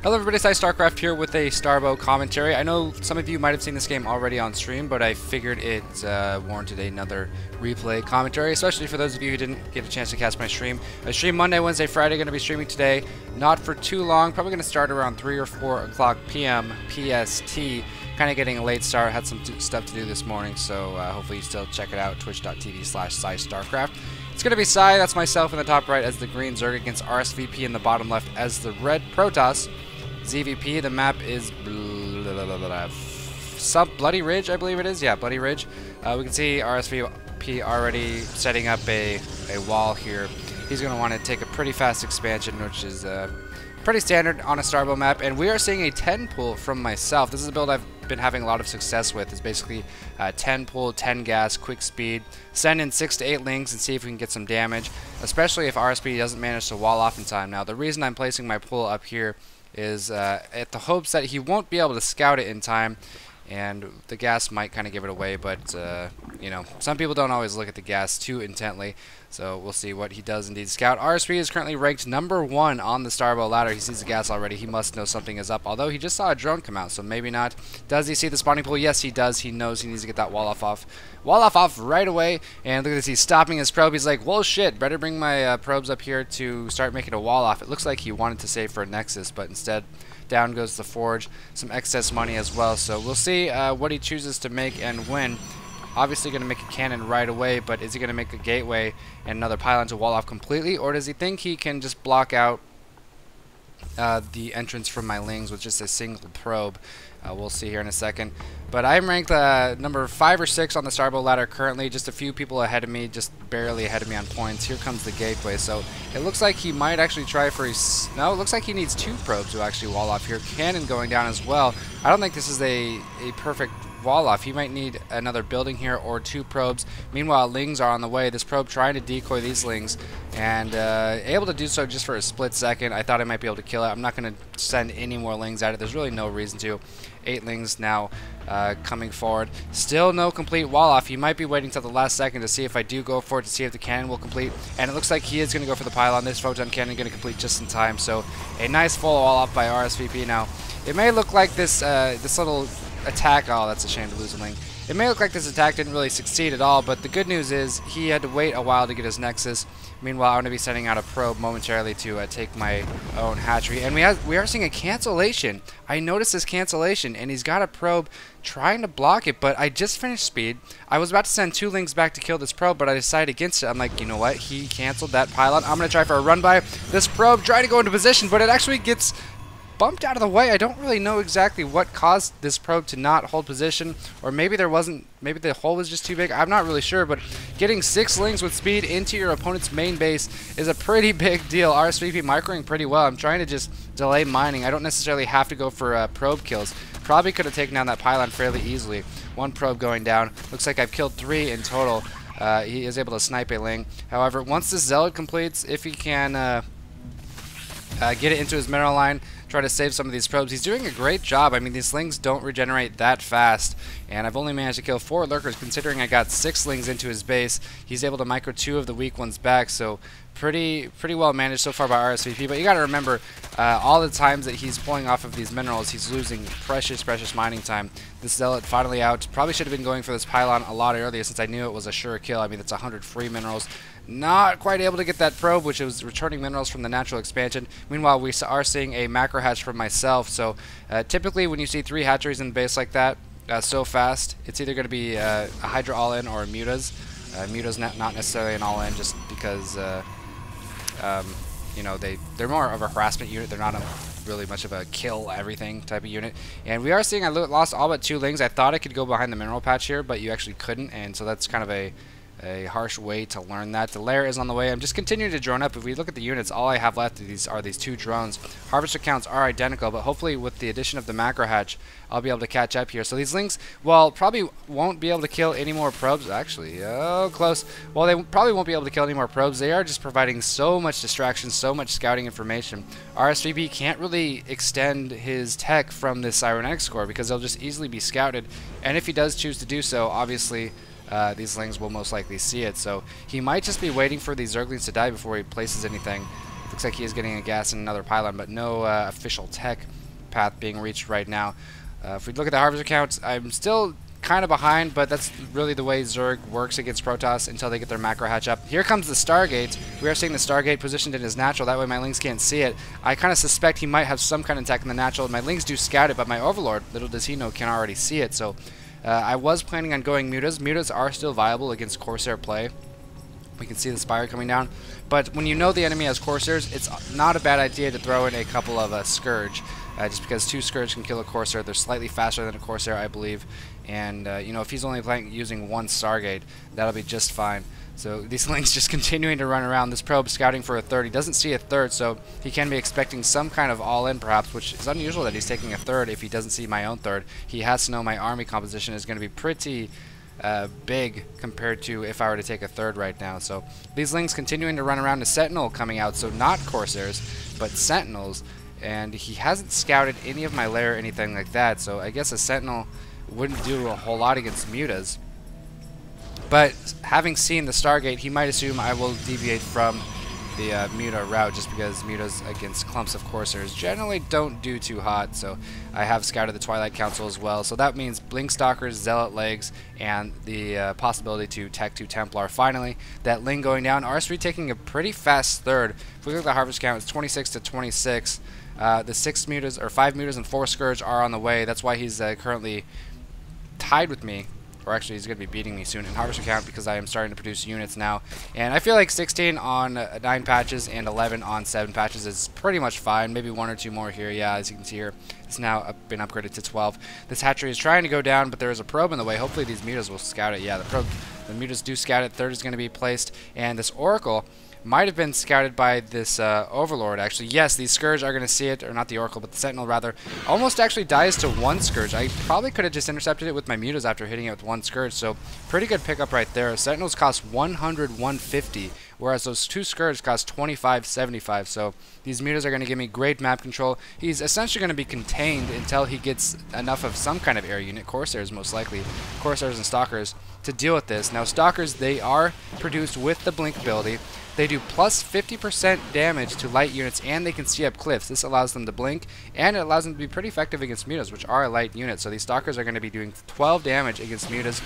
Hello everybody, PsyStarcraft here with a STARBOW commentary. I know some of you might have seen this game already on stream, but I figured it warranted another replay commentary, especially for those of you who didn't get a chance to catch my stream. I stream Monday, Wednesday, Friday, going to be streaming today. Not for too long, probably going to start around 3 or 4 o'clock p.m. PST. Kind of getting a late start, had some stuff to do this morning, so hopefully you still check it out, twitch.tv/PsyStarcraft. It's going to be Psy, that's myself in the top right as the green Zerg against rsvp in the bottom left as the red Protoss. ZvP, the map is Bloody Ridge, I believe it is. Yeah, Bloody Ridge. We can see rsvp already setting up a wall here. He's going to want to take a pretty fast expansion, which is pretty standard on a STARBOW map. And we are seeing a 10 pull from myself. This is a build I've been having a lot of success with. It's basically 10 pull, 10 gas, quick speed. Send in 6 to 8 lings and see if we can get some damage, especially if rsvp doesn't manage to wall off in time. Now, the reason I'm placing my pull up here is at the hopes that he won't be able to scout it in time, and the gas might kind of give it away, but you know, some people don't always look at the gas too intently, so we'll see what he does indeed scout. rsvp is currently ranked #1 on the STARBOW ladder. He sees the gas already. He must know something is up, although he just saw a drone come out, so maybe not. Does he see the spawning pool? Yes, he does. He knows he needs to get that wall off right away, and look at this. He's stopping his probe. He's like, well, shit, better bring my probes up here to start making a wall off. It looks like he wanted to save for a Nexus, but instead down goes the Forge. Some excess money as well, so we'll see what he chooses to make and when. Obviously going to make a cannon right away, but is he going to make a gateway and another pylon to wall off completely, or does he think he can just block out the entrance from my lings with just a single probe? We'll see here in a second. But I'm ranked number 5 or 6 on the STARBOW ladder currently, just a few people ahead of me, just barely ahead of me on points. Here comes the gateway, so it looks like he might actually try for his... No, it looks like he needs 2 probes to actually wall off here. Cannon going down as well. I don't think this is a perfect wall off. He might need another building here or 2 probes. Meanwhile, lings are on the way. This probe trying to decoy these lings and able to do so just for a split second. I thought I might be able to kill it. I'm not going to send any more lings at it. There's really no reason to. 8 lings now coming forward. Still no complete wall off. He might be waiting till the last second to see if I do go for it, to see if the cannon will complete. And it looks like he is going to go for the pylon. This photon cannon going to complete just in time. So a nice full wall off by rsvp. Now, it may look like this this little attack... Oh, that's a shame to lose a ling. It may look like this attack didn't really succeed at all, but the good news is he had to wait a while to get his Nexus. Meanwhile, I'm going to be sending out a probe momentarily to take my own hatchery. And we are seeing a cancellation. I noticed this cancellation, and he's got a probe trying to block it, but I just finished speed. I was about to send 2 lings back to kill this probe, but I decided against it. I'm like, you know what? He canceled that pylon. I'm going to try for a run by. This probe trying to go into position, but it actually gets bumped out of the way. I don't really know exactly what caused this probe to not hold position, or maybe there wasn't, maybe the hole was just too big. I'm not really sure, but getting 6 lings with speed into your opponent's main base is a pretty big deal. rsvp microing pretty well. I'm trying to just delay mining. I don't necessarily have to go for probe kills. Probably could have taken down that pylon fairly easily. 1 probe going down. Looks like I've killed 3 in total. He is able to snipe a ling. However, once this zealot completes, if he can get it into his mineral line, try to save some of these probes. He's doing a great job. I mean, these lings don't regenerate that fast, and I've only managed to kill 4 lurkers considering I got 6 lings into his base. He's able to micro 2 of the weak ones back, so pretty well managed so far by rsvp. But you got to remember, all the times that he's pulling off of these minerals, he's losing precious mining time. This zealot finally out. Probably should have been going for this pylon a lot earlier since I knew it was a sure kill. I mean, it's 100 free minerals. Not quite able to get that probe, which was returning minerals from the natural expansion. Meanwhile, we are seeing a macro hatch from myself. So typically when you see 3 hatcheries in the base like that so fast, it's either going to be a Hydra all-in or a Mutas. Mutas not necessarily an all-in, just because you know, they're more of a harassment unit. They're not really much of a kill everything type of unit. And we are seeing I lost all but 2 lings. I thought I could go behind the mineral patch here, but you actually couldn't, and so that's kind of a harsh way to learn that. The lair is on the way. I'm just continuing to drone up. If we look at the units, all I have left are these 2 drones. Harvester counts are identical, but hopefully with the addition of the macro hatch, I'll be able to catch up here. So these lings, well, probably won't be able to kill any more probes. Actually, oh, close. Well, they probably won't be able to kill any more probes. They are just providing so much distraction, so much scouting information. rsvp can't really extend his tech from this cybernetic score because they'll just easily be scouted. And if he does choose to do so, obviously these lings will most likely see it. So he might just be waiting for these Zerglings to die before he places anything. Looks like he is getting a gas in another pylon, but no official tech path being reached right now. If we look at the harvester counts, I'm still kind of behind, but that's really the way Zerg works against Protoss until they get their macro hatch up. Here comes the Stargate. We are seeing the Stargate positioned in his natural. That way my Lings can't see it. I kind of suspect he might have some kind of tech in the natural. My Lings do scout it, but my Overlord, little does he know, can already see it. So I was planning on going Mutas. Mutas are still viable against Corsair play. We can see the Spire coming down. But when you know the enemy has Corsairs, it's not a bad idea to throw in a couple of Scourge. Just because 2 Scourge can kill a Corsair. They're slightly faster than a Corsair, I believe. And, you know, if he's only using 1 Stargate, that'll be just fine. So these Lings just continuing to run around. This probe scouting for a third. He doesn't see a third, so he can be expecting some kind of all-in perhaps, which is unusual that he's taking a third if he doesn't see my own third. He has to know my army composition is going to be pretty big compared to if I were to take a third right now. So these Lings continuing to run around. A Sentinel coming out, so not Corsairs, but Sentinels. And he hasn't scouted any of my lair or anything like that, so I guess a Sentinel wouldn't do a whole lot against Mutas. But having seen the Stargate, he might assume I will deviate from the Muta route, just because Mutas against clumps of Corsairs generally don't do too hot. So I have scouted the Twilight Council as well, so that means Blink Stalkers, Zealot Legs, and the possibility to tech to Templar. Finally, that Ling going down. RSV taking a pretty fast third. If we look at the harvest count, it's 26 to 26. The 6 Mutas, or 5 Mutas and 4 Scourge are on the way. That's why he's currently tied with me, or actually he's going to be beating me soon in harvester count, because I am starting to produce units now. And I feel like 16 on 9 patches and 11 on 7 patches is pretty much fine. Maybe 1 or 2 more here. Yeah, as you can see here, it's now been upgraded to 12. This hatchery is trying to go down, but there is a probe in the way. Hopefully these Mutas will scout it. Yeah, the Mutas do scout it. Third is going to be placed, and this Oracle might have been scouted by this Overlord, actually. Yes, these Scourge are going to see it, or not the Oracle, but the Sentinel, rather. Almost actually dies to 1 Scourge. I probably could have just intercepted it with my Mutas after hitting it with 1 Scourge, so pretty good pickup right there. Sentinels cost 100, 150, whereas those 2 Scourge cost 25, 75, so these Mutas are going to give me great map control. He's essentially going to be contained until he gets enough of some kind of air unit, Corsairs most likely, Corsairs and Stalkers, to deal with this. Now, Stalkers, they are produced with the Blink ability. They do plus 50% damage to light units, and they can see up cliffs. This allows them to blink, and it allows them to be pretty effective against Mutas, which are a light unit. So these Stalkers are going to be doing 12 damage against Mutas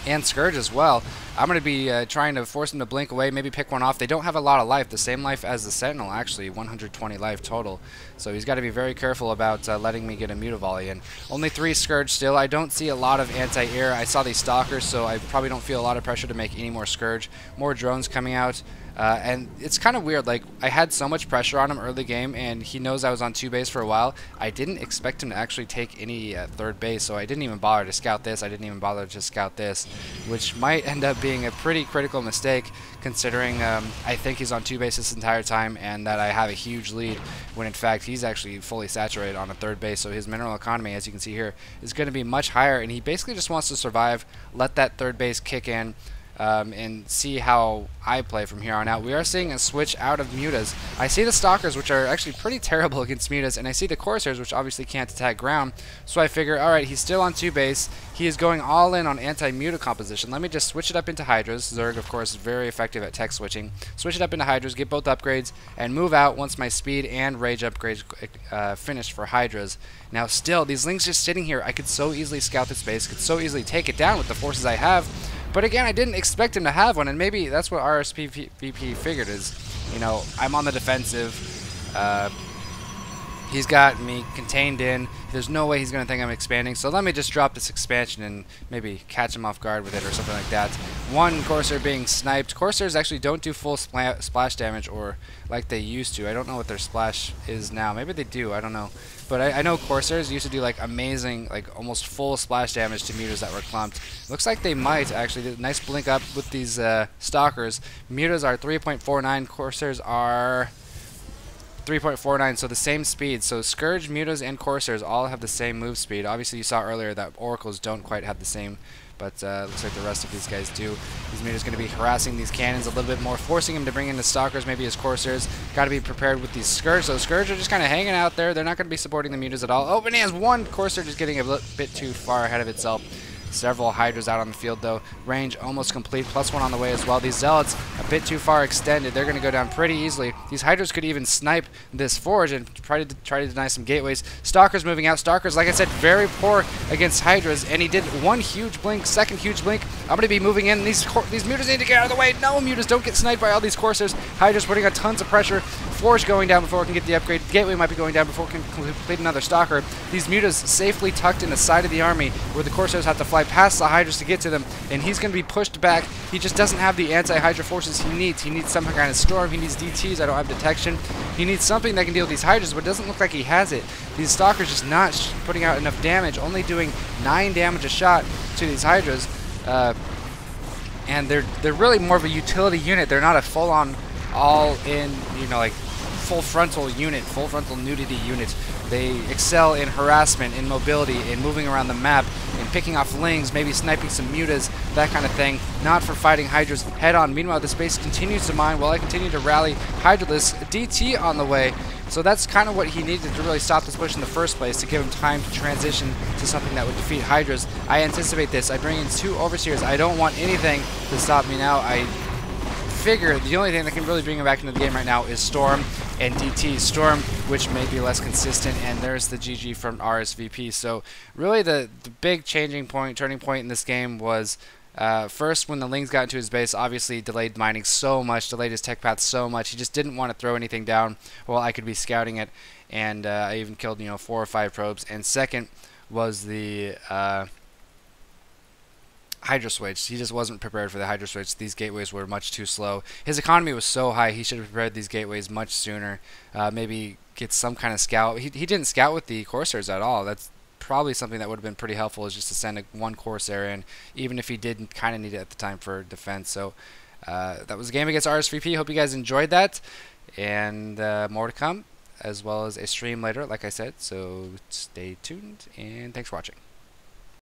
and Scourge as well. I'm going to be trying to force them to blink away, maybe pick one off. They don't have a lot of life, the same life as the Sentinel, actually, 120 life total. So he's got to be very careful about letting me get a Muta volley in. Only 3 Scourge still. I don't see a lot of anti-air. I saw these Stalkers, so I probably don't feel a lot of pressure to make any more Scourge. More drones coming out. And it's kind of weird, like, I had so much pressure on him early game, and he knows I was on 2 base for a while. I didn't expect him to actually take any 3rd base, so I didn't even bother to scout this. I didn't even bother to scout this, which might end up being a pretty critical mistake, considering I think he's on 2 base this entire time, and that I have a huge lead, when in fact he's actually fully saturated on a 3rd base. So his mineral economy, as you can see here, is going to be much higher, and he basically just wants to survive, let that 3rd base kick in, and see how I play from here on out. We are seeing a switch out of Mutas. I see the Stalkers, which are actually pretty terrible against Mutas, and I see the Corsairs, which obviously can't attack ground. So I figure, alright, he's still on 2 base. He is going all in on anti-Muta composition. Let me just switch it up into Hydras. Zerg, of course, is very effective at tech switching. Switch it up into Hydras, get both upgrades, and move out once my speed and rage upgrades finished for Hydras. Now still, these Lings just sitting here. I could so easily scout this base, could so easily take it down with the forces I have. But again, I didn't expect him to have one, and maybe that's what rsvp figured is, you know, I'm on the defensive. He's got me contained in. There's no way he's going to think I'm expanding, so let me just drop this expansion and maybe catch him off guard with it or something like that. 1 Corsair being sniped. Corsairs actually don't do full splash damage, or like they used to. I don't know what their splash is now. Maybe they do, I don't know. But I know Corsairs used to do like amazing, like almost full splash damage to Mutas that were clumped. Looks like they might actually. Nice blink up with these Stalkers. Mutas are 3.49, Corsairs are 3.49, so the same speed. So Scourge, Mutas, and Corsairs all have the same move speed. Obviously, you saw earlier that Oracles don't quite have the same, but looks like the rest of these guys do. These Mutas going to be harassing these cannons a little bit more, forcing him to bring in the Stalkers, maybe his Corsairs. Got to be prepared with these Scourge. So Scourge are just kind of hanging out there. They're not going to be supporting the Mutas at all. Oh, and he has 1 Corsair just getting a bit too far ahead of itself. Several Hydras out on the field, though. Range almost complete. +1 on the way as well. These Zealots a bit too far extended. They're going to go down pretty easily. These Hydras could even snipe this Forge and try to deny some gateways. Stalker's moving out. Stalker's, like I said, very poor against Hydras, and he did one huge blink, second huge blink. I'm going to be moving in. These Mutas need to get out of the way. No, Mutas, don't get sniped by all these Corsairs. Hydra's putting on tons of pressure. Forge going down before it can get the upgrade. Gateway might be going down before it can complete another Stalker. These Mutas safely tucked in the side of the army where the Corsairs have to fly past the Hydras to get to them, and he's going to be pushed back. He just doesn't have the anti-Hydra forces he needs. He needs some kind of storm. He needs DTs. I don't have detection. He needs something that can deal with these Hydras, but it doesn't look like he has it. These Stalkers just not putting out enough damage, only doing 9 damage a shot to these Hydras. And they're really more of a utility unit. They're not a full-on, all-in, you know, like full frontal unit, full frontal nudity unit. They excel in harassment, in mobility, in moving around the map, in picking off lings, maybe sniping some mutas, that kind of thing. Not for fighting Hydras head-on. Meanwhile, this base continues to mine while I continue to rally Hydralisk. DT on the way. So that's kind of what he needed to really stop this push in the first place, to give him time to transition to something that would defeat Hydras. I anticipate this. I bring in 2 Overseers. I don't want anything to stop me now. I figure the only thing that can really bring him back into the game right now is Storm and DT. Storm, which may be less consistent, and there's the GG from rsvp. So really the big turning point in this game was first when the Lings got into his base. Obviously delayed mining so much, delayed his tech path so much. He just didn't want to throw anything down while I could be scouting it, and I even killed 4 or 5 probes. And second was the Hydra switch. He just wasn't prepared for the Hydra switch. These gateways were much too slow. His economy was so high, he should have prepared these gateways much sooner. Maybe get some kind of scout. He didn't scout with the Corsairs at all. That's probably something that would have been pretty helpful, is just to send one Corsair in, even if he didn't kind of need it at the time for defense. So that was a game against rsvp. Hope you guys enjoyed that, and more to come, as well as a stream later, like I said. So stay tuned, and thanks for watching.